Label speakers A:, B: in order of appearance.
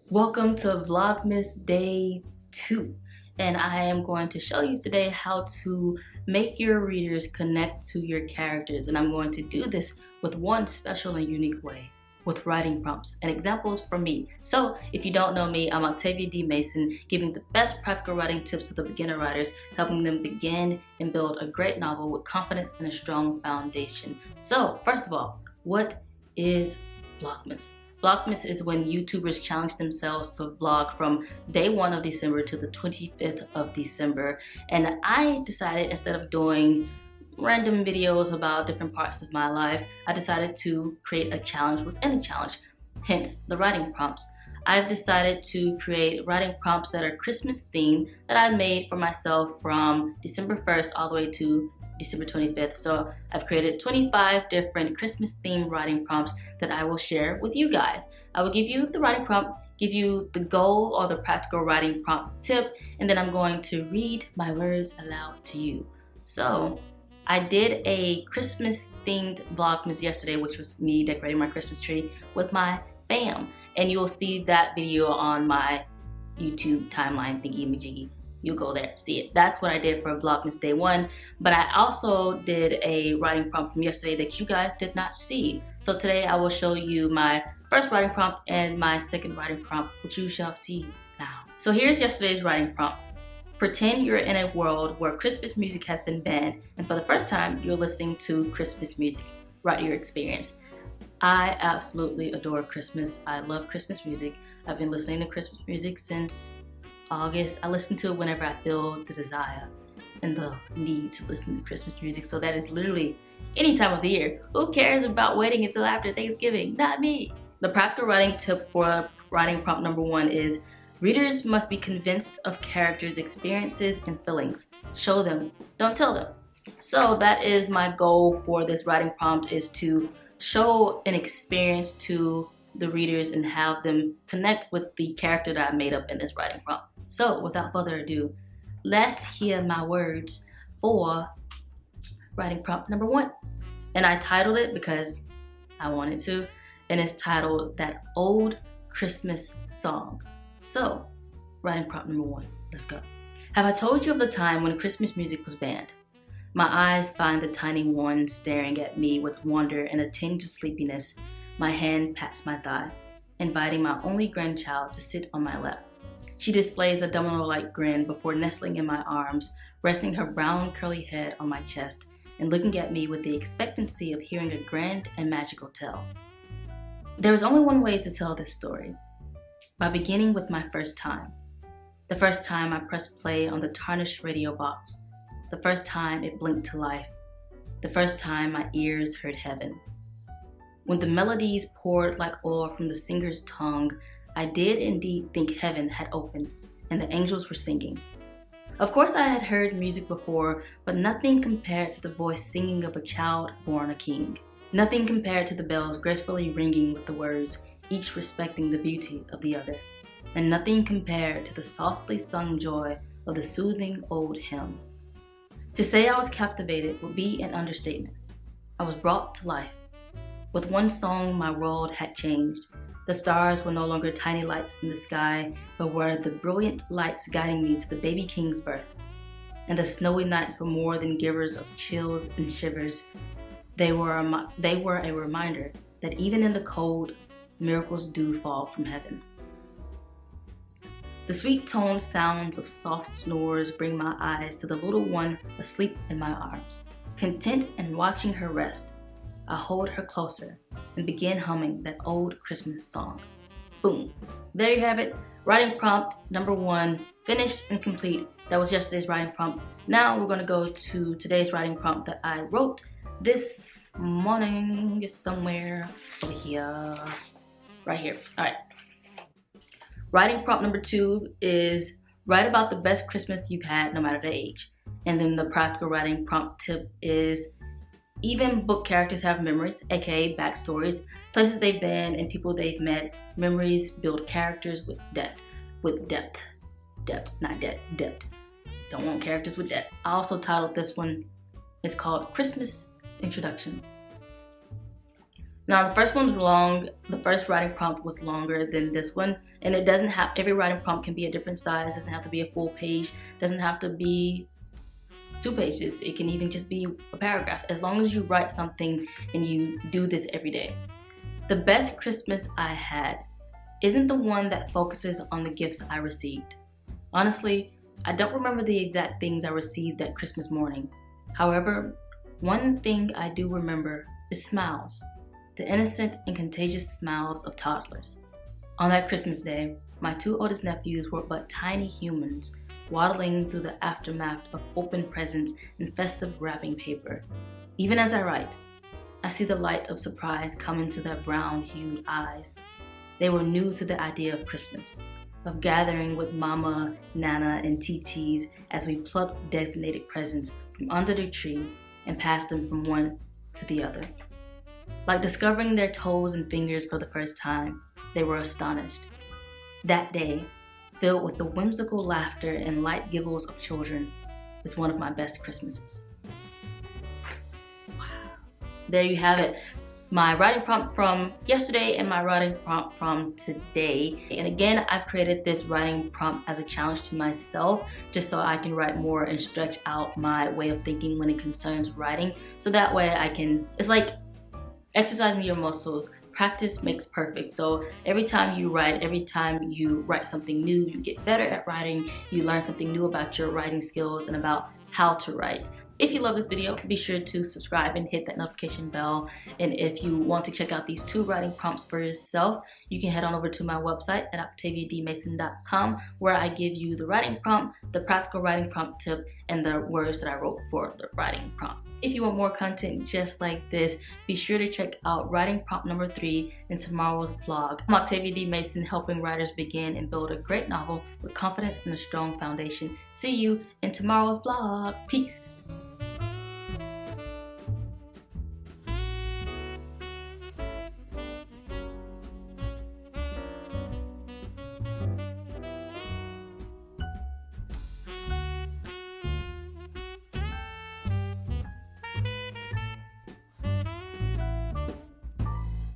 A: Welcome to Vlogmas Day 2, and I am going to show you today how to make your readers connect to your characters, and I'm going to do this with one special and unique way, with writing prompts and examples from me. So if you don't know me, I'm OCTAVIA D. Mason, giving the best practical writing tips to the beginner writers, helping them begin and build a great novel with confidence and a strong foundation. So first of all, what is Vlogmas? Vlogmas is when YouTubers challenge themselves to vlog from day 1 of December to the 25th of December. And I decided, instead of doing random videos about different parts of my life, I decided to create a challenge within a challenge, hence the writing prompts. I've decided to create writing prompts that are Christmas themed that I made for myself from December 1st all the way to December 25th. So I've created 25 different Christmas themed writing prompts that I will share with you guys. I will give you the writing prompt, give you the goal or the practical writing prompt tip, and then I'm going to read my words aloud to you. So I did a Christmas themed Vlogmas yesterday, which was me decorating my Christmas tree with my fam. And you'll see that video on my YouTube timeline thingy-majiggy. You'll go there, see it. That's what I did for Vlogmas Day 1. But I also did a writing prompt from yesterday that you guys did not see. So today I will show you my first writing prompt and my second writing prompt, which you shall see now. So here's yesterday's writing prompt. Pretend you're in a world where Christmas music has been banned, and for the first time you're listening to Christmas music. Write your experience. I absolutely adore Christmas. I love Christmas music. I've been listening to Christmas music since August. I listen to it whenever I feel the desire and the need to listen to Christmas music. So that is literally any time of the year. Who cares about waiting until after Thanksgiving? Not me. The practical writing tip for writing prompt number 1 is readers must be convinced of characters' experiences and feelings. Show them, don't tell them. So that is my goal for this writing prompt, is to show an experience to the readers and have them connect with the character that I made up in this writing prompt. So without further ado, let's hear my words for writing prompt number 1. And I titled it because I wanted to, and it's titled That Old Christmas Song. So writing prompt number 1, let's go. Have I told you of the time when Christmas music was banned? My eyes find the tiny one staring at me with wonder and a tinge of sleepiness. My hand pats my thigh, inviting my only grandchild to sit on my lap. She displays a domino-like grin before nestling in my arms, resting her brown curly head on my chest and looking at me with the expectancy of hearing a grand and magical tale. There is only one way to tell this story, by beginning with my first time. The first time I pressed play on the tarnished radio box. The first time it blinked to life. The first time my ears heard heaven. When the melodies poured like oil from the singer's tongue, I did indeed think heaven had opened and the angels were singing. Of course I had heard music before, but nothing compared to the voice singing of a child born a king. Nothing compared to the bells gracefully ringing with the words, each respecting the beauty of the other. And nothing compared to the softly sung joy of the soothing old hymn. To say I was captivated would be an understatement. I was brought to life. With one song, my world had changed. The stars were no longer tiny lights in the sky, but were the brilliant lights guiding me to the baby king's birth. And the snowy nights were more than givers of chills and shivers. They were a reminder that even in the cold, miracles do fall from heaven. The sweet-toned sounds of soft snores bring my eyes to the little one asleep in my arms. Content in watching her rest, I hold her closer and begin humming that old Christmas song. Boom. There you have it. Writing prompt number 1, finished and complete. That was yesterday's writing prompt. Now we're going to go to today's writing prompt that I wrote this morning. It's somewhere over here. Right here. All right. Writing prompt number 2 is write about the best Christmas you've had, no matter the age. And then the practical writing prompt tip is even book characters have memories, aka backstories, places they've been and people they've met. Memories build characters with depth. Not depth. Don't want characters with depth. I also titled this one, it's called Christmas Introduction. Now the first one's long. The first writing prompt was longer than this one, and it doesn't have, every writing prompt can be a different size. Doesn't have to be a full page, doesn't have to be 2 pages. It can even just be a paragraph, as long as you write something and you do this every day. The best Christmas I had isn't the one that focuses on the gifts I received. Honestly, I don't remember the exact things I received that Christmas morning. However, one thing I do remember is smiles, the innocent and contagious smiles of toddlers. On that Christmas day, my 2 oldest nephews were but tiny humans waddling through the aftermath of open presents and festive wrapping paper. Even as I write, I see the light of surprise come into their brown-hued eyes. They were new to the idea of Christmas, of gathering with Mama, Nana, and TTs as we plucked designated presents from under the tree and passed them from one to the other. Like discovering their toes and fingers for the first time, they were astonished. That day, filled with the whimsical laughter and light giggles of children, is one of my best Christmases. Wow. There you have it. My writing prompt from yesterday and my writing prompt from today. And again, I've created this writing prompt as a challenge to myself, just so I can write more and stretch out my way of thinking when it concerns writing. So that way I can, it's like exercising your muscles. Practice makes perfect. So every time you write something new, you get better at writing, you learn something new about your writing skills and about how to write. If you love this video, be sure to subscribe and hit that notification bell. And if you want to check out these 2 writing prompts for yourself, you can head on over to my website at OCTAVIADmason.com, where I give you the writing prompt, the practical writing prompt tip, and the words that I wrote for the writing prompt. If you want more content just like this, be sure to check out writing prompt number 3 in tomorrow's vlog. I'm Octavia D. Mason, helping writers begin and build a great novel with confidence and a strong foundation. See you in tomorrow's vlog. Peace.